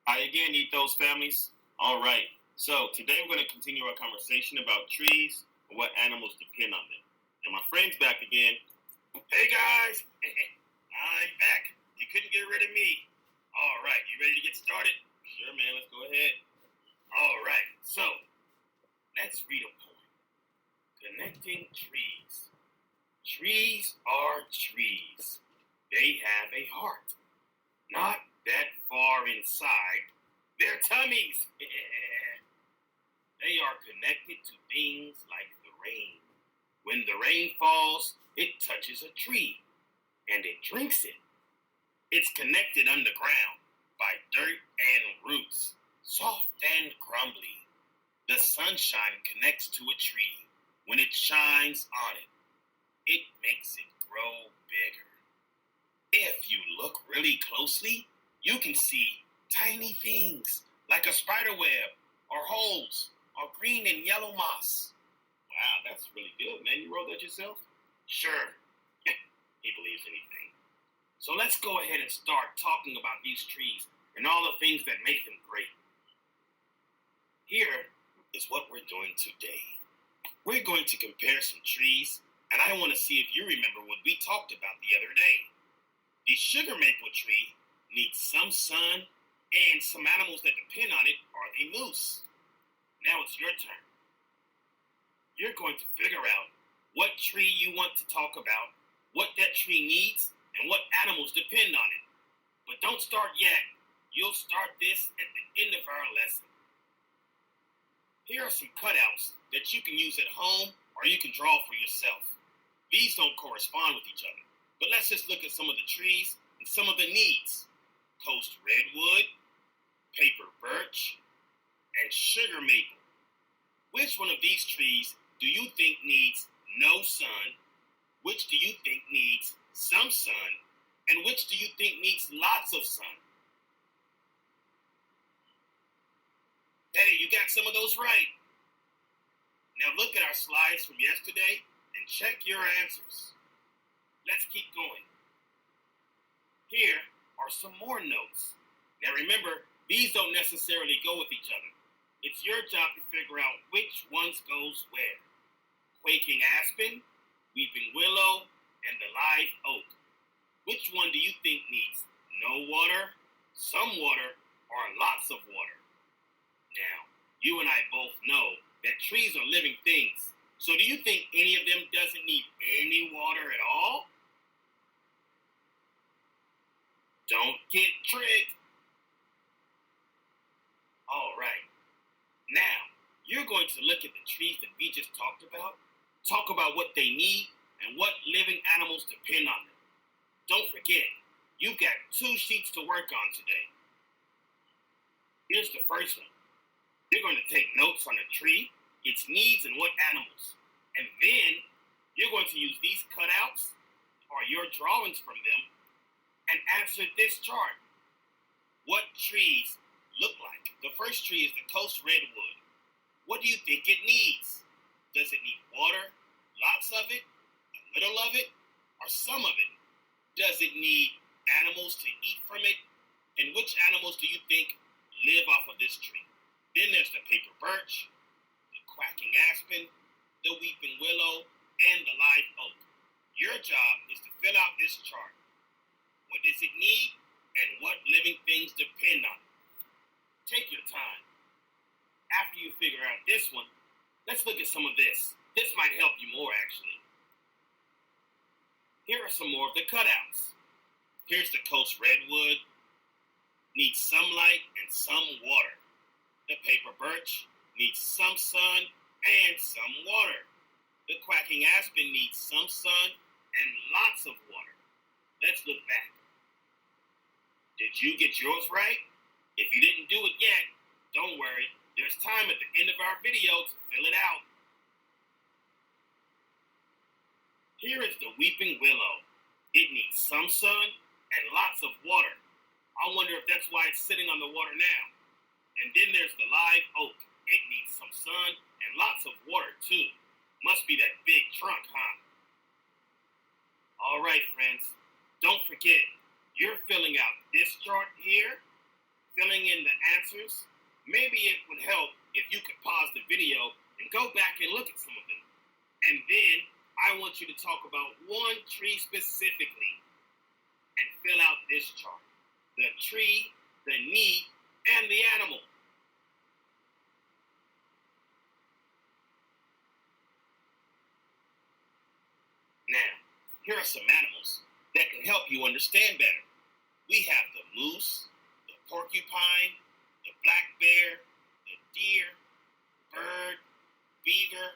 Hi again, Ethos families. All right. So today we're going to continue our conversation about trees and what animals depend on them. And my friend's back again. Hey guys, I'm back. You couldn't get rid of me. All right, you ready to get started? Sure, man. Let's go ahead. All right. So let's read a poem. Connecting trees. Trees are trees. They have a heart. Not that far inside their tummies. They are connected to things like the rain. When the rain falls, it touches a tree and it drinks it. It's connected underground by dirt and roots, soft and crumbly. The sunshine connects to a tree. When it shines on it, it makes it grow bigger. If you look really closely, you can see tiny things like a spider web or holes or green and yellow moss. Wow, that's really good, man. You wrote that yourself? Sure. He believes anything. So let's go ahead and start talking about these trees and all the things that make them great. Here is what we're doing today. We're going to compare some trees, and I want to see if you remember what we talked about the other day. The sugar maple tree needs some sun, and some animals that depend on it are the moose. Now it's your turn. You're going to figure out what tree you want to talk about, what that tree needs, and what animals depend on it. But don't start yet. You'll start this at the end of our lesson. Here are some cutouts that you can use at home or you can draw for yourself. These don't correspond with each other, but let's just look at some of the trees and some of the needs. Coast redwood, paper birch, and sugar maple. Which one of these trees do you think needs no sun? Which do you think needs some sun? And which do you think needs lots of sun? Hey, you got some of those right. Now look at our slides from yesterday and check your answers. Let's keep going. Here are some more notes. Now remember, these don't necessarily go with each other. It's your job to figure out which ones goes where. Quaking aspen, weeping willow, and the live oak. Which one do you think needs no water, some water, or lots of water? Now, you and I both know that trees are living things. So do you think any of them doesn't need any water at all? Don't get tricked. All right. Now, you're going to look at the trees that we just talked about, talk about what they need, and what living animals depend on them. Don't forget, you've got 2 sheets to work on today. Here's the first one. You're going to take notes on the tree, its needs, and what animals. And then you're going to use these cutouts or your drawings from them and answer this chart. What trees look like? The first tree is the coast redwood. What do you think it needs? Does it need water, lots of it, a little of it, or some of it? Does it need animals to eat from it? And which animals do you think live off of this tree? Then there's the paper birch, the quacking aspen, the weeping willow, and the live oak. Your job is to fill out this chart. What does it need, and what living things depend on it? Take your time. After you figure out this one, let's look at some of this. This might help you more, actually. Here are some more of the cutouts. Here's the coast redwood. Needs some light and some water. The paper birch needs some sun and some water. The quacking aspen needs some sun and lots of water. Let's look back. Did you get yours right? If you didn't do it yet, don't worry. There's time at the end of our video to fill it out. Here is the weeping willow. It needs some sun and lots of water. I wonder if that's why it's sitting on the water now. And then there's the live oak. It needs some sun and lots of water too. Must be that big trunk, huh? All right, friends. Don't forget, you're filling out this chart here, filling in the answers, maybe it would help if you could pause the video and go back and look at some of them. And then I want you to talk about one tree specifically and fill out this chart. The tree, the need, and the animal. Now, here are some animals that can help you understand better. We have the moose, the porcupine, the black bear, the deer, bird, beaver,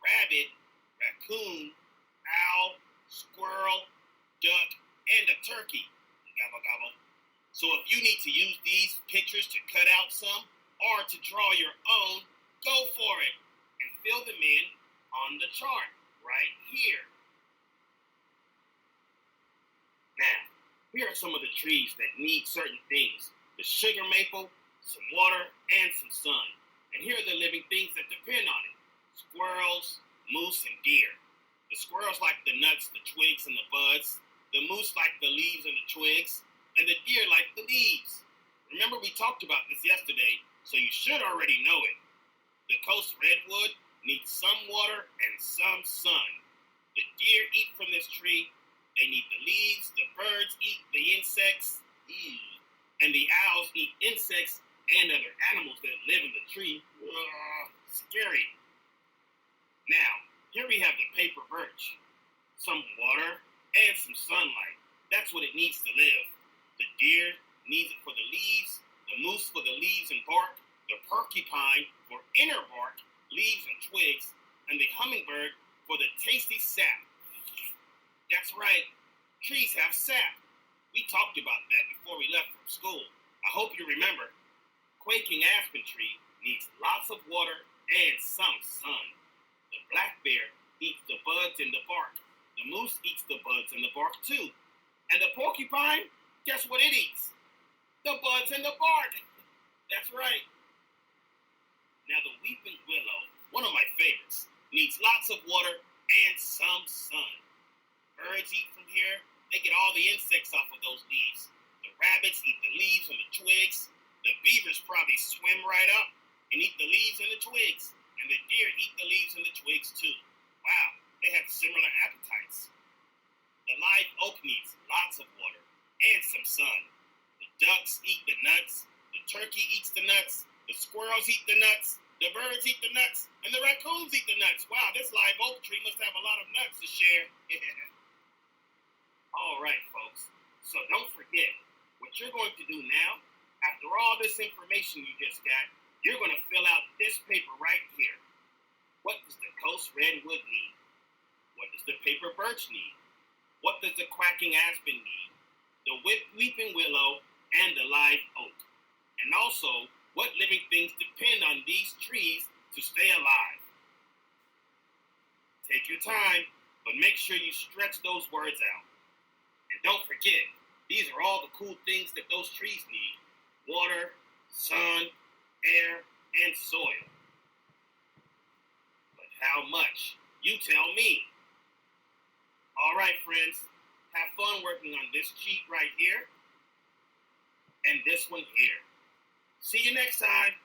rabbit, raccoon, owl, squirrel, duck, and a turkey. Gobble, gobble. So if you need to use these pictures to cut out some or to draw your own, go for it and fill them in on the chart right here. Now, here are some of the trees that need certain things. The sugar maple, some water, and some sun. And here are the living things that depend on it. Squirrels, moose, and deer. The squirrels like the nuts, the twigs, and the buds. The moose like the leaves and the twigs. And the deer like the leaves. Remember, we talked about this yesterday, so you should already know it. The coast redwood needs some water and some sun. The deer eat from this tree. They need the leaves, the birds eat the insects, and the owls eat insects and other animals that live in the tree. Scary. Now, here we have the paper birch. Some water and some sunlight. That's what it needs to live. The deer needs it for the leaves, the moose for the leaves and bark, the porcupine for inner bark, leaves and twigs, and the hummingbird for the tasty sap. That's right, trees have sap. We talked about that before we left from school. I hope you remember. Quaking aspen tree needs lots of water and some sun. The black bear eats the buds in the bark. The moose eats the buds in the bark too. And the porcupine, guess what it eats? The buds in the bark. That's right. Now the weeping willow, one of my favorites, needs lots of water and some sun. Birds eat from here. They get all the insects off of those leaves. The rabbits eat the leaves and the twigs. The beavers probably swim right up and eat the leaves and the twigs. And the deer eat the leaves and the twigs too. Wow, they have similar appetites. The live oak needs lots of water and some sun. The ducks eat the nuts. The turkey eats the nuts. The squirrels eat the nuts. The birds eat the nuts. And the raccoons eat the nuts. Wow, this live oak tree must have a lot of nuts to share. All right, folks. So don't forget, what you're going to do now, after all this information you just got, you're going to fill out this paper right here. What does the coast redwood need? What does the paper birch need? What does the quacking aspen need? The weeping willow and the live oak. And also, what living things depend on these trees to stay alive? Take your time, but make sure you stretch those words out. And don't forget, these are all the cool things that those trees need. Water, sun, air, and soil. But how much? You tell me. All right, friends. Have fun working on this sheet right here and this one here. See you next time.